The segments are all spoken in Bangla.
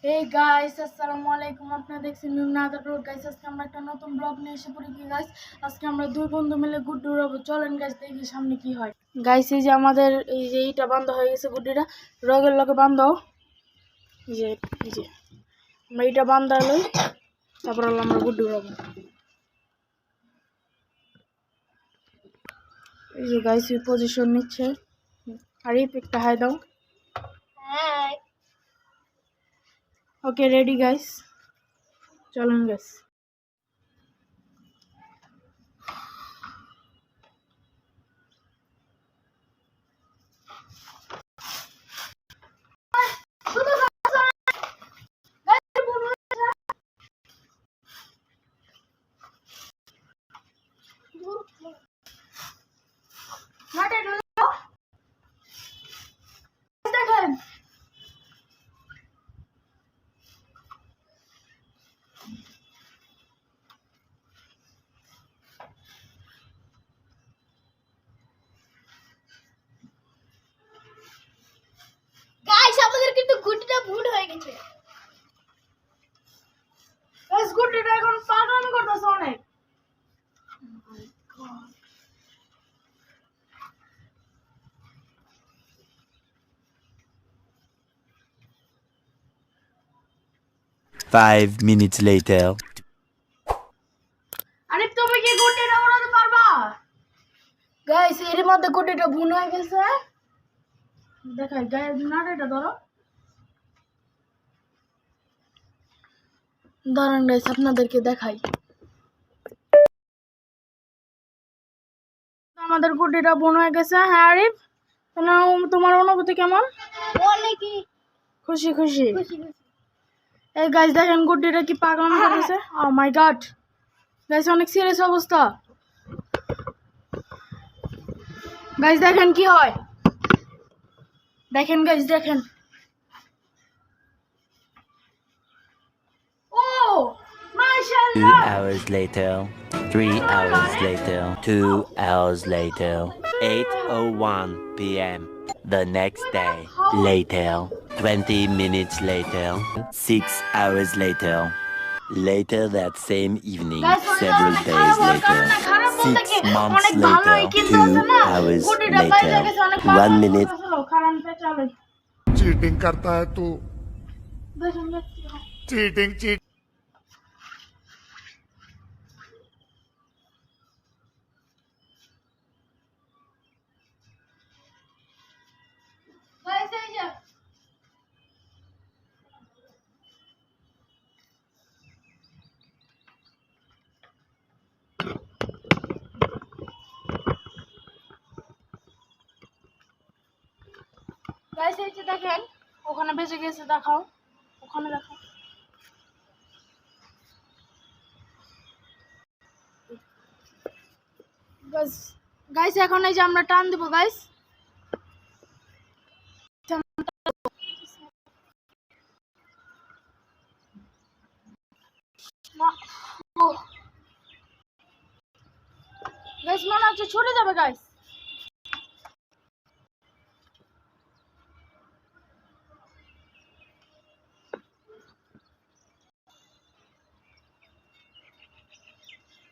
এই গাইস আসসালামু আলাইকুম, আপনারা দেখছেন নুনাদার ব্লগ। গাইস আজকে আমরা একটা নতুন ব্লগ নিয়ে এসে পড়েছি গাইস। আজকে আমরা দুই বন্ধু মিলে গুড্ডি উড়াবো। চলেন গাইস দেখি সামনে কি হয়। গাইস এই যে আমাদের এই যে এইটা বান্ধা হয়ে গেছে, গুড্ডিটা রগের লগে বান্ধাও। এই যে আমরা এইটা বান্ধা লই, তারপর আমরা গুড্ডি উড়াবো। এই যে গাইস এই পজিশন নিচ্ছে। আরিফ একটা হাই দাও। হাই। ওকে রেডি গাইস, চলেন গাইস। আমাদের কিন্তু গুটিটা ভুল হয়ে গেছে। গুটিটা এখন পাগলামি করতেছে অনেক। Five minutes later. আরে তুমি কি গুটিটা উড়াতে পারবা? গাইস এর মধ্যে গুটিটা ভুল হয়ে গেছে। দেখাই গাইস, নাড়াটা ধরো। দাঁড়ান গাইস আপনাদেরকে দেখাই। আমাদের গুটিটা বোন হয়ে গেছে। হ্যাঁ আরিফ, তোমার অনুভূতি কেমন? অনেকই খুশি খুশি। এই গাইস দেখেন গুটিটা কি পাগলামি করেছে। ও মাই গড গাইস, অনেক সিরিয়াস অবস্থা। গাইস দেখেন কি হয়, দেখেন গাইস দেখেন। ও 2 hours later, 3 hours later, 2 hours later, 8:01 p.m. The next day, later, 20 minutes later, 6 hours later, later that same evening, several days later, 6 months later, 2 hours later, 1 minute. Cheating करता है तू, चीटिंग चीट গাইস এই যে দেখেন ওখানে বেঁচে গেছে, দেখাও ওখানে দেখাও। গাইস গাইস এখন এই যে আমরা টান দেব গাইস। গাইস মনে হচ্ছে ছুটে যাবে গাইস।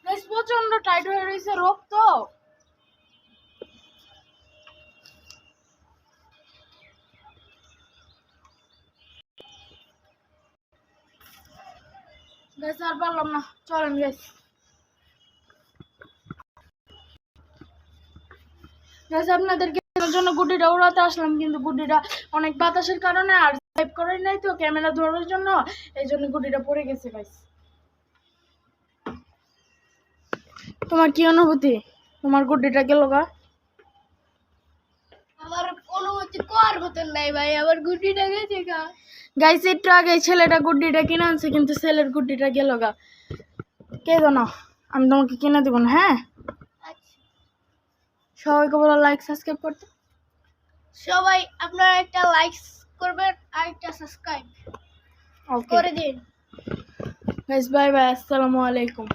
গাইস প্রচন্ড টাইট হয়ে রয়েছে রোপ তো। গাইস আর পারলাম না, চলেন গাইস। গাইস আপনাদেরকে জন্য গুটিটা উড়াতে আসলাম, কিন্তু গুটিটা অনেক বাতাসের কারণে আর সেভ করে নাই তো ক্যামেরা ধরার জন্য, এই জন্য গুটিটা পড়ে গেছে গাইস। তোমার কি অনুভূতি? তোমার গুটিটা গেল গা? আমার অনুভূতি কর মতন নাই ভাই, আমার গুটিটা গেছে গা। গাইস একটু আগে ছেলেটা গুটিটা কিনে আনছে, কিন্তু ছেলের গুটিটা গেল গা। কে জানো, আমি তোমাকে কিনে দেবো না। হ্যাঁ সবাইকে বলো লাইক সাবস্ক্রাইব করতে। সবাই আপনারা একটা লাইক করবেন আর একটা সাবস্ক্রাইব করে দিন। গাইস বাই বাই, আসসালামু আলাইকুম।